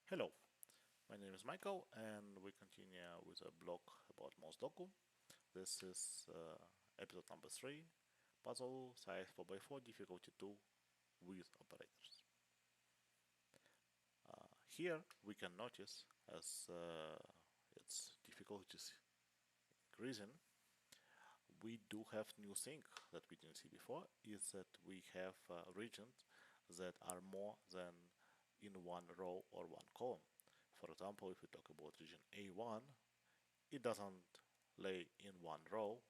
Hello, my name is Michael and we continue with a blog about Mosdoku. This is episode number 3, puzzle size 4x4 difficulty 2 with operators. Here we can notice as its difficulties increasing, we do have new thing that we didn't see before is that we have regions that are more than in one row or one column. For example, if we talk about region A1, it doesn't lay in one row,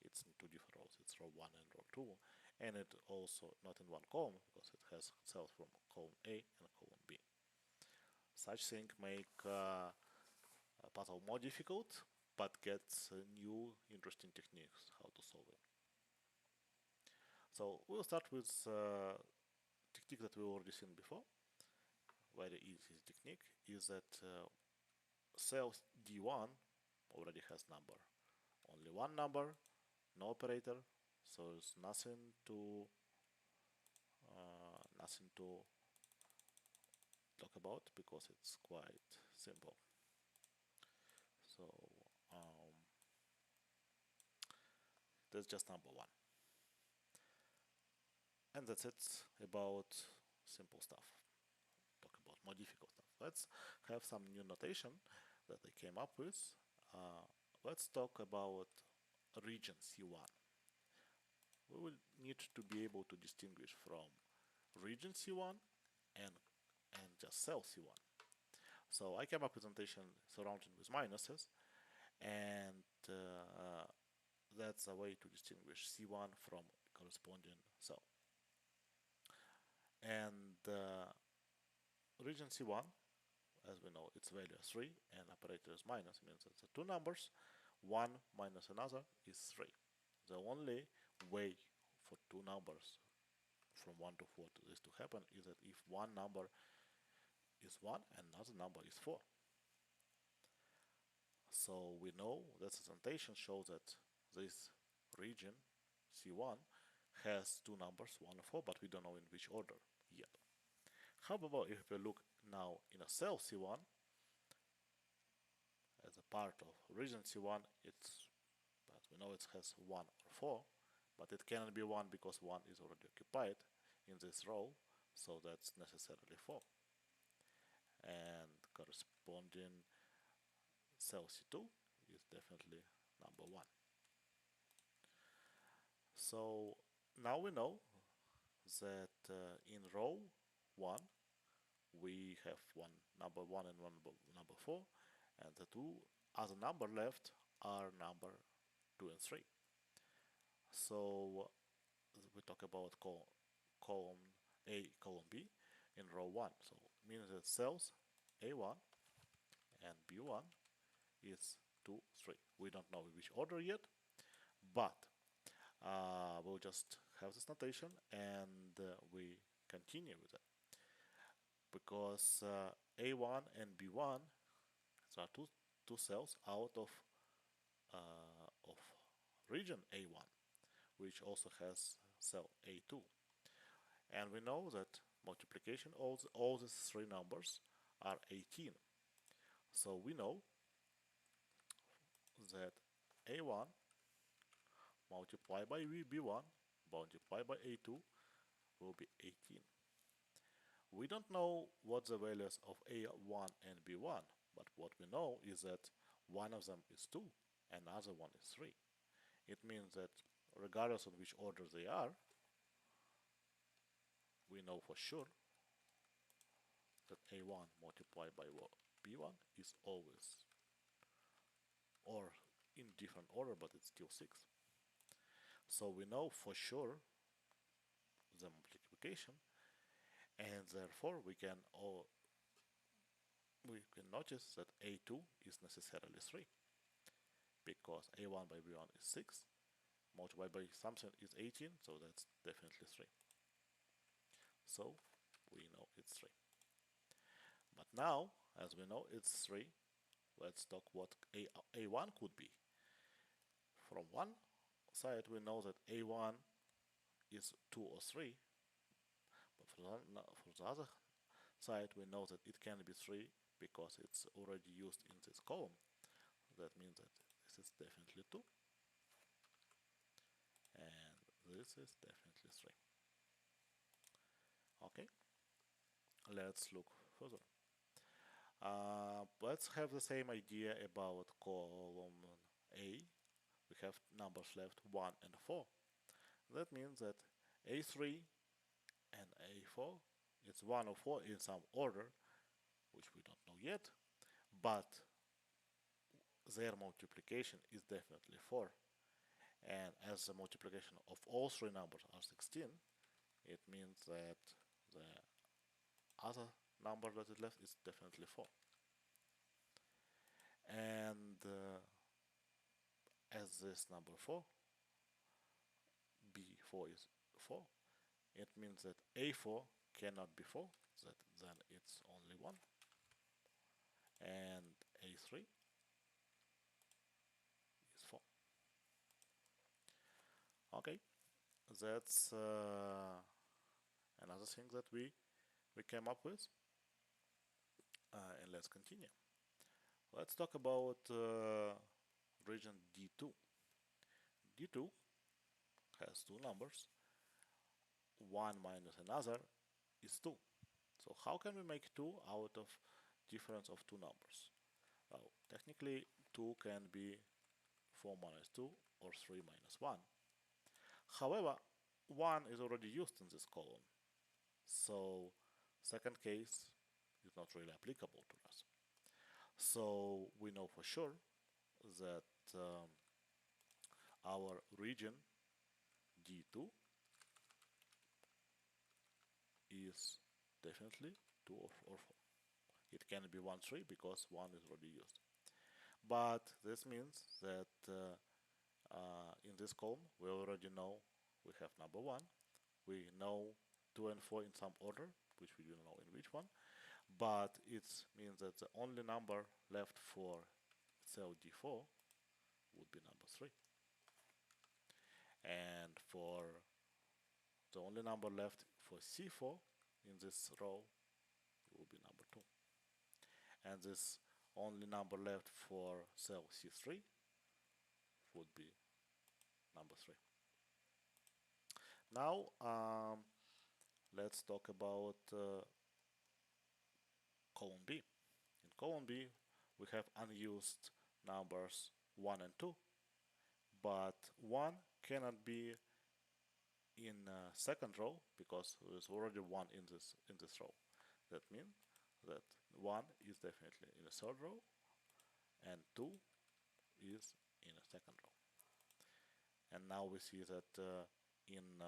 it's in two different rows, it's row 1 and row 2, and it also not in one column because it has cells from column A and column B. Such thing make a puzzle more difficult, but gets new interesting techniques how to solve it. So we'll start with technique that we already seen before. Very easy technique is that cell D1 already has number, only one number, no operator, so there's nothing to talk about because it's quite simple. So um, that's just number one, and that's it about simple stuff. Talk about more difficult stuff. Let's have some new notation that I came up with. Let's talk about region C1. We will need to be able to distinguish from region C1 and just cell C1. So I came up with notation surrounded with minuses, and that's a way to distinguish C1 from corresponding cell. And region C1, as we know, its value is 3, and operator is minus, means that the two numbers, one minus another, is 3. The only way for two numbers from 1 to 4 to this to happen is that if one number is 1 and another number is 4. So we know that the notation shows that this region C1 has two numbers 1 and 4, but we don't know in which order yet. However, if we look now in a cell C1 as a part of region C1, but we know it has 1 or 4, but it cannot be 1 because 1 is already occupied in this row, so that's necessarily 4. And corresponding cell C2 is definitely number 1. So now we know that in row 1 we have one number 1 and one number 4, and the two other number left are number 2 and 3. So we talk about column A, column B in row 1. So it means that cells A1 and B1 is 2, 3. We don't know which order yet, but we'll just have this notation and we continue with it. Because A1 and B1 are two cells out of region A1, which also has cell A2. And we know that multiplication of all these three numbers are 18. So we know that A1 multiplied by B1 multiplied by A2 will be 18. We don't know what the values of A1 and B1, but what we know is that one of them is 2 and another one is 3. It means that regardless of which order they are, we know for sure that A1 multiplied by B1 is always, or in different order, but it's still 6. So we know for sure the multiplication, and therefore we can notice that A2 is necessarily 3, because A1 by B1 is 6, multiplied by something is 18, so that's definitely 3. So we know it's 3. But now, as we know it's 3, let's talk what A1 could be. From one side we know that A1 is 2 or 3, but for the other side, we know that it can be 3 because it's already used in this column. That means that this is definitely 2, and this is definitely 3. Okay, let's look further. Let's have the same idea about column A. We have numbers left 1 and 4. That means that A3 and A4, it's 1 or 4 in some order, which we don't know yet, but their multiplication is definitely 4. And as the multiplication of all three numbers are 16, it means that the other number that is left is definitely 4. And as this number 4, B4 is 4, it means that A4 cannot be 4, that then it's only 1, and A3 is 4. Okay, that's another thing that we came up with, and let's continue. Let's talk about region D2. D2 has two numbers. One minus another is 2. So how can we make 2 out of difference of two numbers? Well, technically 2 can be 4 minus 2 or 3 minus 1. However, 1 is already used in this column, so second case is not really applicable to us. So we know for sure that our region D2 is definitely 2 or 4. It can be 1, 3 because 1 is already used. But this means that in this column we already know we have number 1. We know 2 and 4 in some order, which we don't know in which one. But it means that the only number left for cell D4 would be number 3. And for the only number left for C4 in this row will be number 2. And this only number left for cell C3 would be number 3. Now let's talk about column B. In column B we have unused numbers 1 and 2, but 1 cannot be in second row because there's already 1 in this row. That means that 1 is definitely in the third row and 2 is in a second row. And now we see that in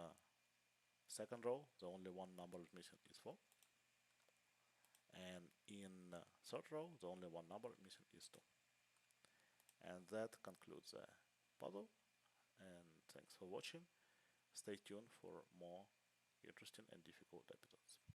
second row the only one number missing is 4, and in third row the only one number missing is 2. And that concludes the puzzle, and thanks for watching. Stay tuned for more interesting and difficult episodes.